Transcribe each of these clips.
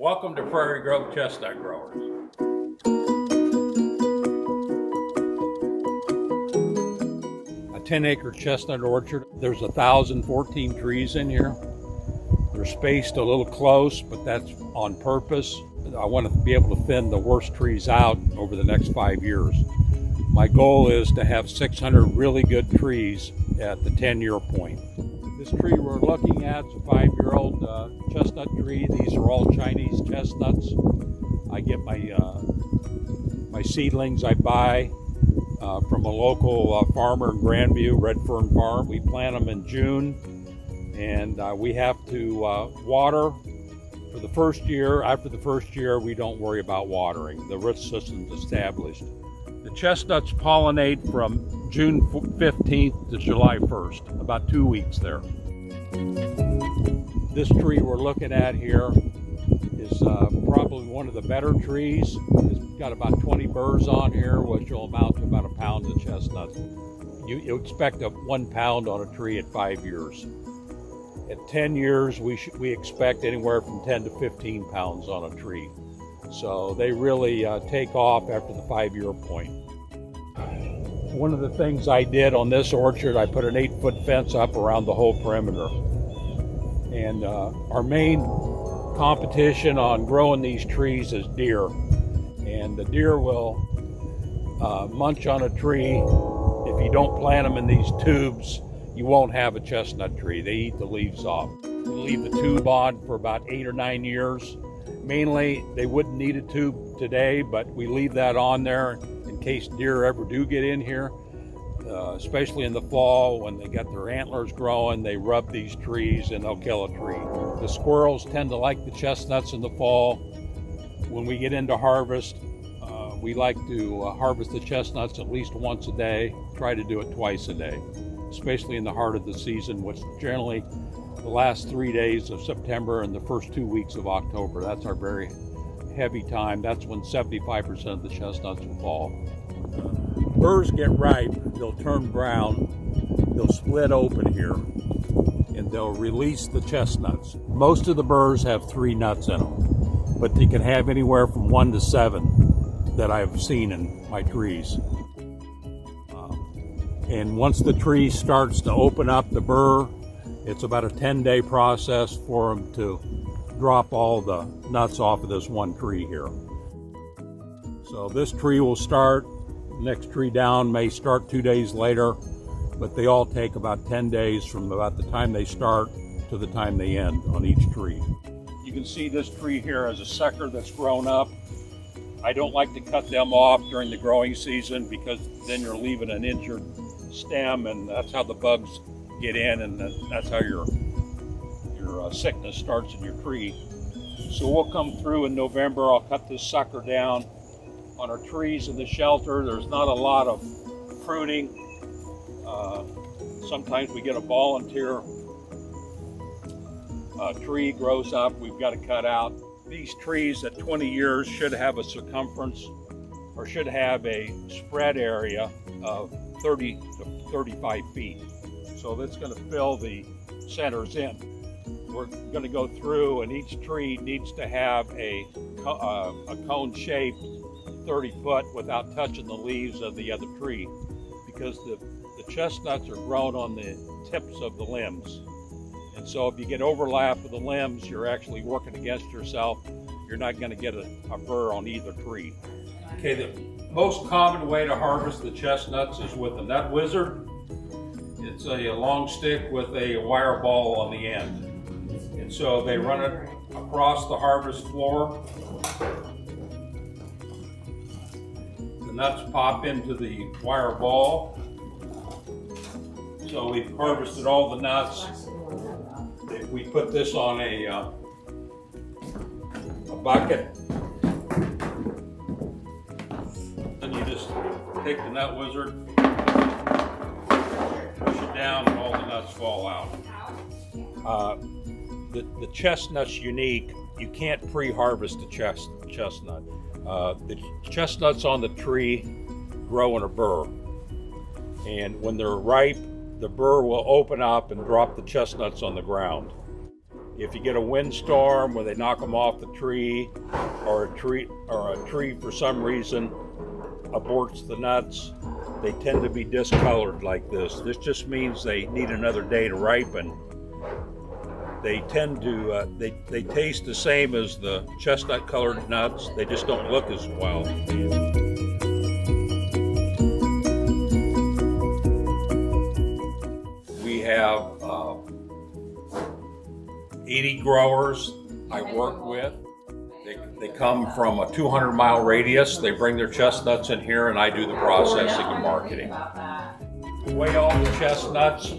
Welcome to Prairie Grove Chestnut Growers. A 10-acre chestnut orchard. There's 1,014 trees in here. They're spaced a little close, but that's on purpose. I want to be able to thin the worst trees out over the next 5 years. My goal is to have 600 really good trees at the 10-year point. This tree we're looking at is a 5-year-old chestnut tree. These are all Chinese chestnuts. I get my seedlings I buy from a local farmer in Grandview, Red Fern Farm. We plant them in June, and we have to water for the first year. After the first year, we don't worry about watering. The root system's established. The chestnuts pollinate from June 15th to July 1st, about 2 weeks there. This tree we're looking at here is probably one of the better trees. It's got about 20 burrs on here, which will amount to about a pound of chestnuts. You expect 1 pound on a tree at 5 years. At 10 years, we expect anywhere from 10 to 15 pounds on a tree. So they really take off after the 5-year point. One of the things I did on this orchard, I put an 8-foot fence up around the whole perimeter. And our main competition on growing these trees is deer. And the deer will munch on a tree. If you don't plant them in these tubes, you won't have a chestnut tree. They eat the leaves off. We leave the tube on for about 8 or 9 years. Mainly, they wouldn't need a tube today, but we leave that on there in case deer ever do get in here, especially in the fall when they got their antlers growing. They rub these trees and they'll kill a tree. The squirrels tend to like the chestnuts in the fall. When we get into harvest, we like to harvest the chestnuts at least once a day, try to do it twice a day, especially in the heart of the season, which generally the last 3 days of September and the first 2 weeks of October. That's our very heavy time. That's when 75% of the chestnuts will fall. Burrs get ripe, they'll turn brown, they'll split open here, and they'll release the chestnuts. Most of the burrs have 3 nuts in them, but they can have anywhere from 1 to 7 that I've seen in my trees. And once the tree starts to open up the burr, it's about a 10-day process for them to drop all the nuts off of this one tree here. So this tree will start, next tree down may start 2 days later, but they all take about 10 days from about the time they start to the time they end on each tree. You can see this tree here has a sucker that's grown up. I don't like to cut them off during the growing season because then you're leaving an injured stem, and that's how the bugs get in, and that's how your sickness starts in your tree. So we'll come through in November. I'll cut this sucker down. On our trees in the shelter, there's not a lot of pruning. Sometimes we get a volunteer tree grows up, we've got to cut out. These trees at 20 years should have a circumference, or should have a spread area of 30 to 35 feet. So that's going to fill the centers in. We're going to go through, and each tree needs to have a cone shaped 30 foot without touching the leaves of the other tree, because the chestnuts are grown on the tips of the limbs. And so if you get overlap of the limbs, you're actually working against yourself. You're not going to get a burr on either tree. Okay, the most common way to harvest the chestnuts is with a nut wizard. It's a long stick with a wire ball on the end. And so they run it across the harvest floor. The nuts pop into the wire ball. So we've harvested all the nuts. We put this on a bucket. Then you just take the nut wizard, push it down, and all the nuts fall out. The chestnut's unique. You can't pre-harvest a chestnut. The chestnuts on the tree grow in a burr. And when they're ripe, the burr will open up and drop the chestnuts on the ground. If you get a windstorm where they knock them off the tree, or a tree for some reason aborts the nuts, they tend to be discolored like this. This just means they need another day to ripen. They tend to, they taste the same as the chestnut colored nuts, they just don't look as well. We have 80 growers I work with. They come from a 200-mile radius. They bring their chestnuts in here and I do the processing and marketing. We weigh all the chestnuts.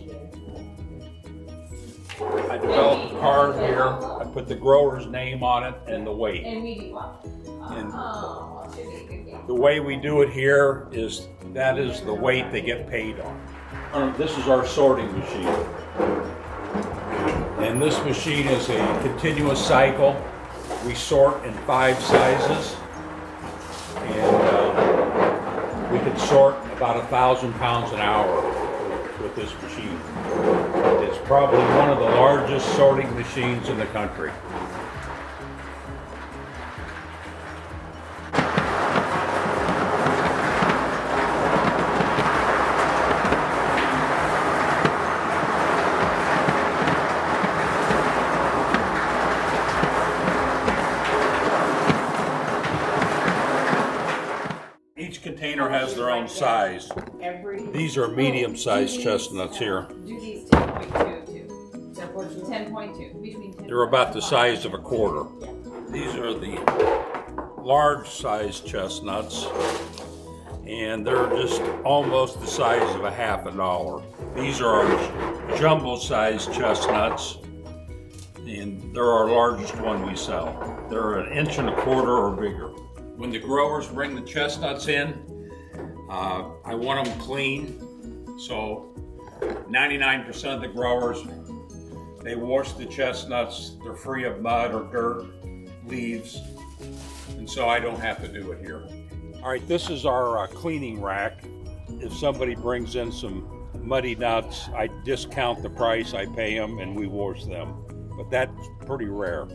I developed a card here. I put the grower's name on it and the weight. And the way we do it here is that is the weight they get paid on. This is our sorting machine. And this machine is a continuous cycle. We sort in 5 sizes. And we can sort about 1,000 pounds an hour with this machine. It's probably one of the largest sorting machines in the country. Each container has their own size. These are medium-sized chestnuts here. Do these 10.2 too. So 10.2 between 10. They're about the size of a quarter. These are the large-sized chestnuts, and they're just almost the size of a $50. These are our jumbo-sized chestnuts, and they're our largest one we sell. They're 1.25 inches or bigger. When the growers bring the chestnuts in, I want them clean. So 99% of the growers, they wash the chestnuts. They're free of mud or dirt, leaves, and so I don't have to do it here. All right, this is our cleaning rack. If somebody brings in some muddy nuts, I discount the price, I pay them, and we wash them. But that's pretty rare.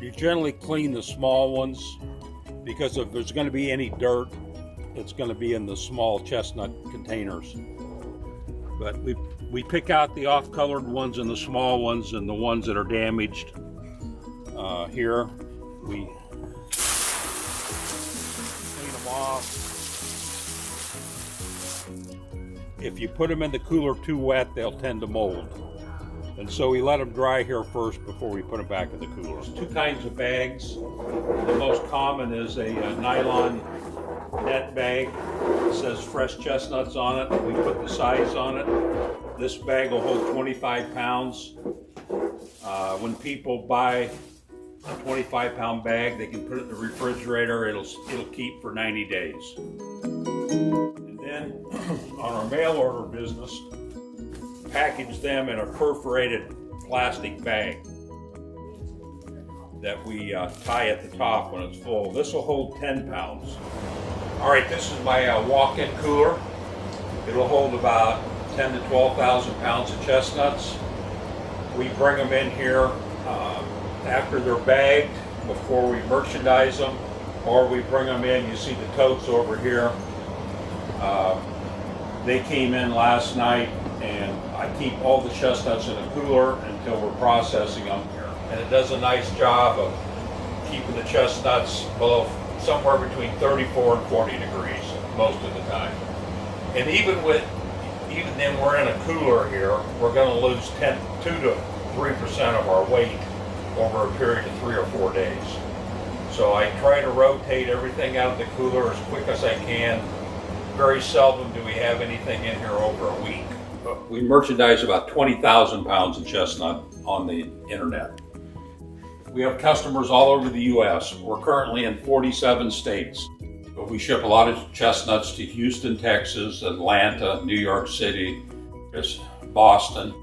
You generally clean the small ones, because if there's going to be any dirt, it's going to be in the small chestnut containers. But we pick out the off-colored ones and the small ones and the ones that are damaged. Here we clean them off. If you put them in the cooler too wet, they'll tend to mold. And so we let them dry here first before we put them back in the cooler. There's 2 kinds of bags. The most common is a nylon net bag. It says fresh chestnuts on it. We put the size on it. This bag will hold 25 pounds. When people buy a 25-pound bag, they can put it in the refrigerator. It'll keep for 90 days. And then on our mail order business, package them in a perforated plastic bag that we tie at the top when it's full. This will hold 10 pounds. All right, this is my walk-in cooler. It'll hold about 10 to 12,000 pounds of chestnuts. We bring them in here after they're bagged, before we merchandise them, or we bring them in. You see the totes over here. They came in last night, and I keep all the chestnuts in a cooler until we're processing them here. And it does a nice job of keeping the chestnuts below somewhere between 34 and 40 degrees most of the time. And even then we're in a cooler here, we're going to lose 2 to 3% of our weight over a period of 3 or 4 days. So I try to rotate everything out of the cooler as quick as I can. Very seldom do we have anything in here over a week. We merchandise about 20,000 pounds of chestnut on the internet. We have customers all over the U.S. We're currently in 47 states. But we ship a lot of chestnuts to Houston, Texas, Atlanta, New York City, Boston,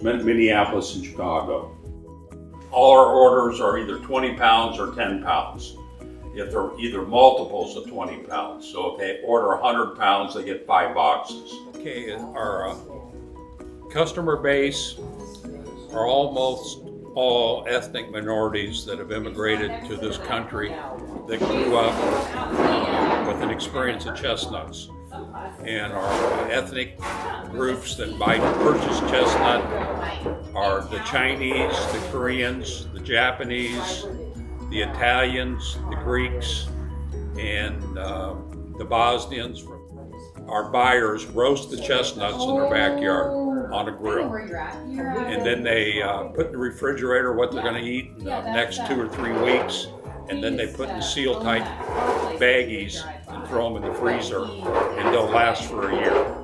Minneapolis, and Chicago. All our orders are either 20 pounds or 10 pounds. If they're either multiples of 20 pounds. So if they order 100 pounds, they get 5 boxes. Okay, our customer base are almost all ethnic minorities that have immigrated to this country that grew up with an experience of chestnuts. And our ethnic groups that might purchase chestnut are the Chinese, the Koreans, the Japanese, the Italians, the Greeks, and the Bosnians. Our buyers roast the chestnuts in their backyard on a grill. And then they put in the refrigerator what they're going to eat in the next 2 or 3 weeks. And then they put in seal-tight baggies and throw them in the freezer, and they'll last for a year.